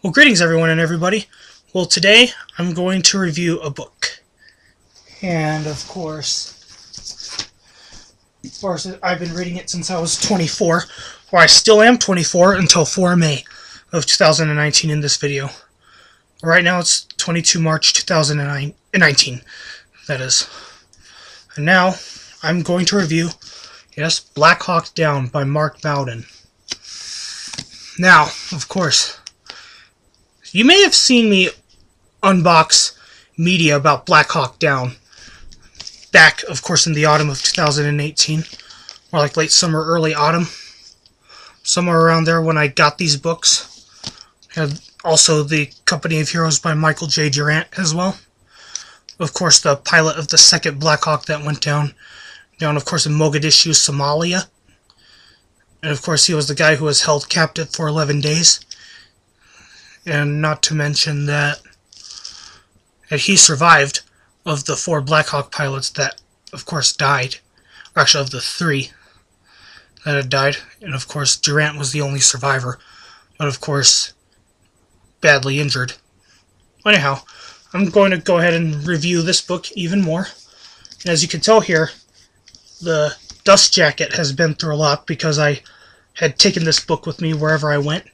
Well, greetings everyone and everybody. Well, today I'm going to review a book. And of course, I've been reading it since I was 24, or I still am 24 until 4 May of 2019 in this video. Right now it's 22 March 2019, that is. And now I'm going to review, yes, Black Hawk Down by Mark Bowden. Now, of course, you may have seen me unbox media about Black Hawk Down back, of course, in the autumn of 2018, or like late summer, early autumn, somewhere around there when I got these books. And also The Company of Heroes by Michael J. Durant as well. Of course, the pilot of the second Black Hawk that went down, of course, in Mogadishu, Somalia. And of course, he was the guy who was held captive for 11 days. And not to mention that he survived of the 4 Black Hawk pilots that, of course, died. Or actually, of the 3 that had died. And of course, Durant was the only survivor. But of course, badly injured. Anyhow, I'm going to go ahead and review this book even more. And as you can tell here, the dust jacket has been through a lot because I had taken this book with me wherever I went.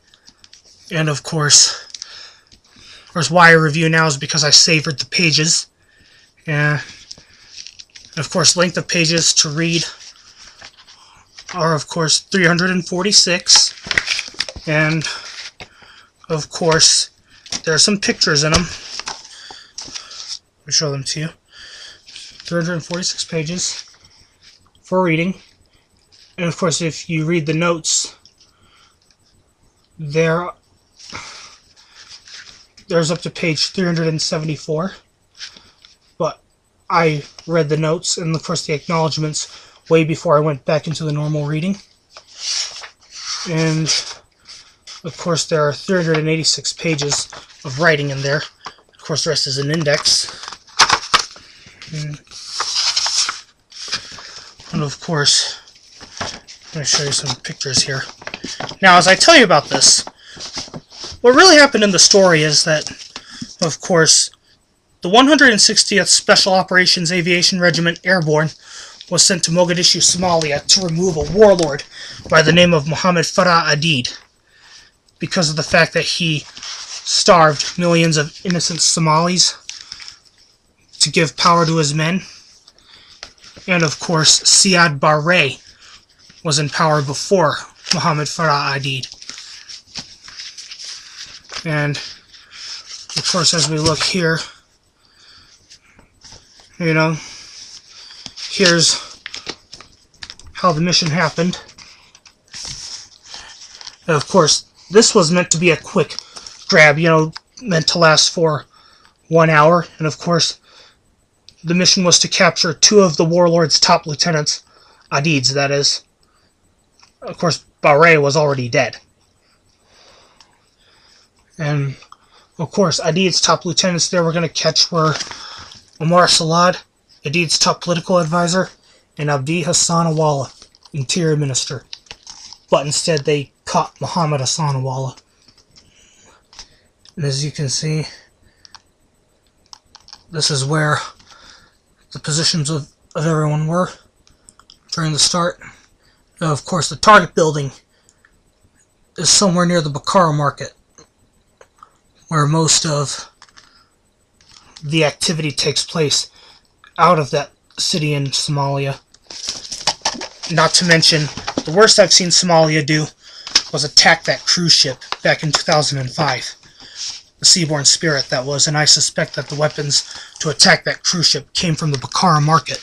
And of course, why I review now is because I savored the pages. And of course, length of pages to read are, of course, 346. And of course, there are some pictures in them. Let me show them to you. 346 pages for reading. And of course, if you read the notes, there's up to page 374. But I read the notes and, of course, the acknowledgments way before I went back into the normal reading. And of course, there are 386 pages of writing in there. Of course, the rest is an index. And of course, I'm going to show you some pictures here. Now, as I tell you about this, what really happened in the story is that, of course, the 160th Special Operations Aviation Regiment Airborne was sent to Mogadishu, Somalia to remove a warlord by the name of Mohammed Farah Adid because of the fact that he starved millions of innocent Somalis to give power to his men. And of course, Siad Barre was in power before Mohammed Farah Adid. And of course, as we look here, here's how the mission happened. And of course, this was meant to be a quick grab, meant to last for 1 hour. And of course, the mission was to capture 2 of the warlord's top lieutenants, Adid's, that is. Of course, Barre was already dead. And of course, Adid's top lieutenants they were going to catch were Omar Salad, Adid's top political advisor, and Abdi Hassan Awala, Interior Minister. But instead, they caught Muhammad Hassan Awala. And as you can see, this is where the positions of everyone were during the start. Of course, the target building is somewhere near the Bakara market, where most of the activity takes place out of that city in Somalia. Not to mention, the worst I've seen Somalia do was attack that cruise ship back in 2005. The Seaborne Spirit, that was, and I suspect that the weapons to attack that cruise ship came from the Bakara market.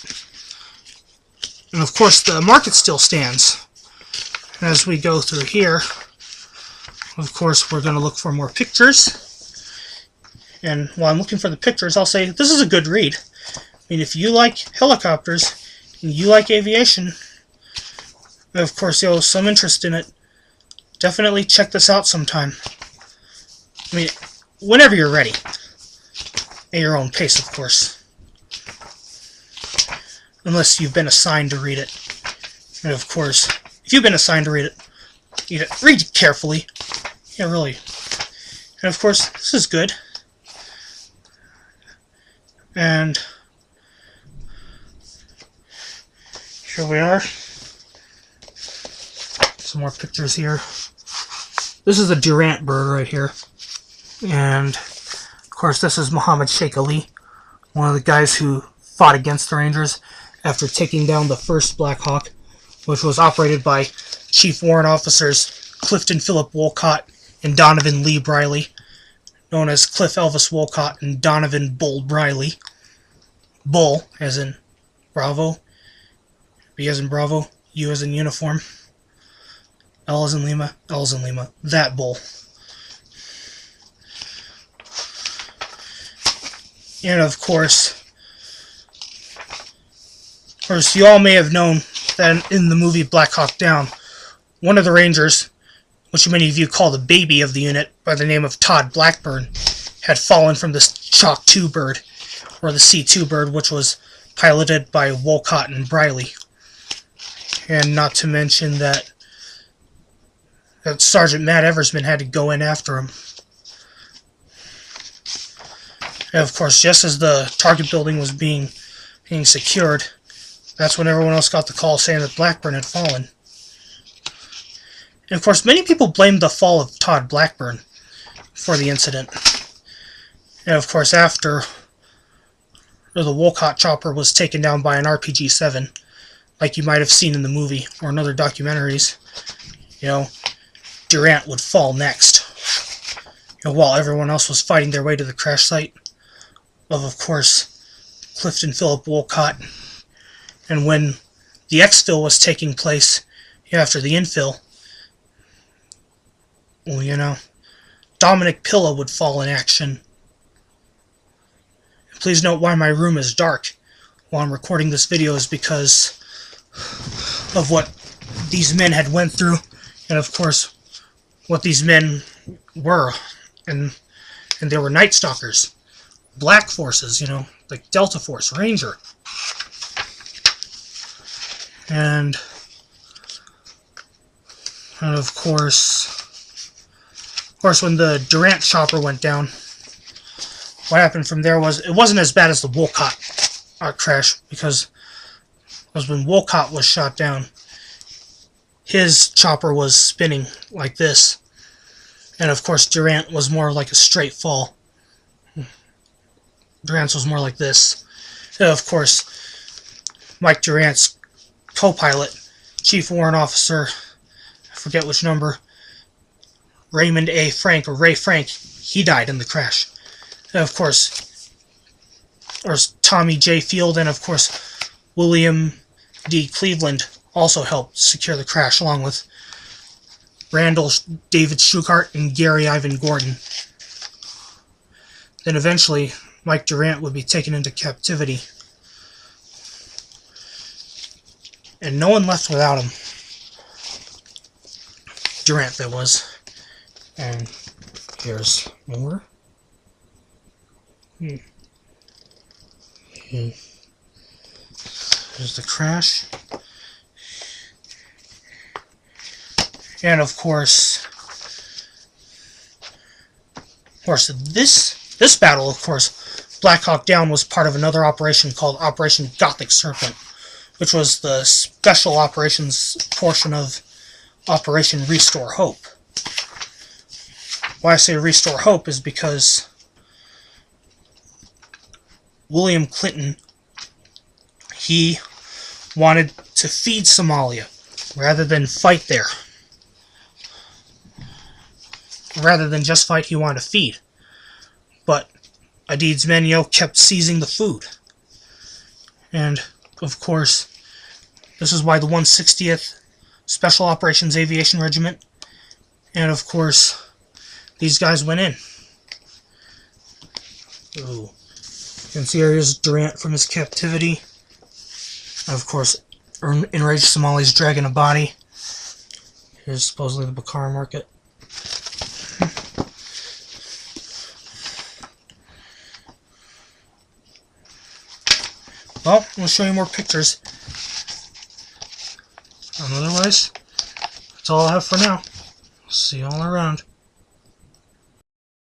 And of course, the market still stands. And as we go through here, of course, we're going to look for more pictures. And while I'm looking for the pictures, I'll say this is a good read. I mean, if you like helicopters, and you like aviation, and of course, you have some interest in it, definitely check this out sometime. I mean, whenever you're ready. At your own pace, of course. Unless you've been assigned to read it. And of course, if you've been assigned to read it, read it carefully. Yeah, really. And of course, this is good. And here we are. Some more pictures here. This is a Durant bird right here. And of course, this is Muhammad Sheikh Ali, one of the guys who fought against the Rangers after taking down the first Black Hawk, which was operated by Chief Warrant Officers Clifton Philip Wolcott and Donovan Lee Briley, known as Cliff Elvis Wolcott and Donovan Bull Briley. Bull, as in Bravo, B as in Bravo, U as in uniform, L as in Lima, L as in Lima, that Bull. And of course, you all may have known that in the movie Black Hawk Down, one of the Rangers, which many of you call the baby of the unit by the name of Todd Blackburn, had fallen from the Chalk 2 bird, or the C2 bird, which was piloted by Wolcott and Briley. And not to mention that Sergeant Matt Eversman had to go in after him. And of course, just as the target building was being secured, that's when everyone else got the call saying that Blackburn had fallen. And of course, many people blamed the fall of Todd Blackburn for the incident. And of course, after the Wolcott chopper was taken down by an RPG-7, like you might have seen in the movie or in other documentaries, Durant would fall next, while everyone else was fighting their way to the crash site of course, Clifton Philip Wolcott. And when the exfil was taking place after the infill, well, Dominic Pilla would fall in action. Please note why my room is dark while I'm recording this video is because of what these men had went through, and of course, what these men were. And they were Night Stalkers, Black Forces, like Delta Force, Ranger. And of course, when the Durant chopper went down, what happened from there was, it wasn't as bad as the Wolcott crash, because when Wolcott was shot down, his chopper was spinning like this. And of course, Durant was more like a straight fall. Durant's was more like this. And of course, Mike Durant's co-pilot, Chief Warrant Officer, I forget which number, Raymond A. Frank, or Ray Frank, he died in the crash. And of course, there's Tommy J. Field, and of course, William D. Cleveland also helped secure the crash, along with Randall David Shugart and Gary Ivan Gordon. Then eventually, Mike Durant would be taken into captivity. And no one left without him. Durant, that was. And here's more. Here's the crash. And of course, this battle, of course, Black Hawk Down was part of another operation called Operation Gothic Serpent, which was the special operations portion of Operation Restore Hope. Why I say Restore Hope is because William Clinton, he wanted to feed Somalia rather than fight there. Rather than just fight, he wanted to feed. But Adid's men, kept seizing the food. And, of course, this is why the 160th Special Operations Aviation Regiment, and, of course, these guys went in. Ooh. You can see here's Durant from his captivity. And, of course, enraged Somalis dragging a body. Here's supposedly the Bakar market. Well, we'll show you more pictures. And otherwise, that's all I have for now. See you all around.